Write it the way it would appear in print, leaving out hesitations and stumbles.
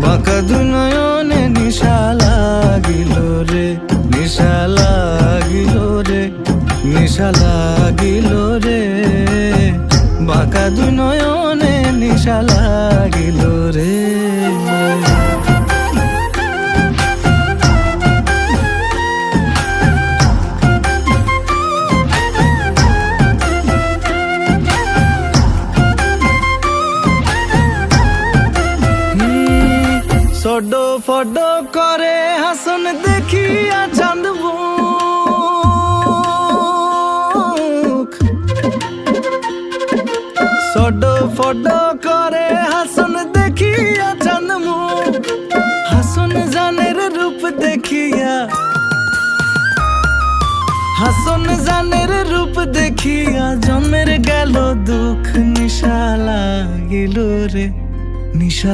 বাঁকা দু নয়নে নিশা লাগিল রে, নিশা লাগিল রে, নিশা লাগিল রে, বাঁকা দু নয়নে নিশা লাগিল রে। সডো ফডো করে হাসন দেখিয়া চাঁদ মুখ, সডো ফডো করে হাসন দেখিয়া চাঁদ মুখ, হাসন জানের রূপ দেখিয়া, হাসন জানের রূপ দেখিয়া জন্মের গেল দুঃখ, নিশা লাগিল রে, নিশা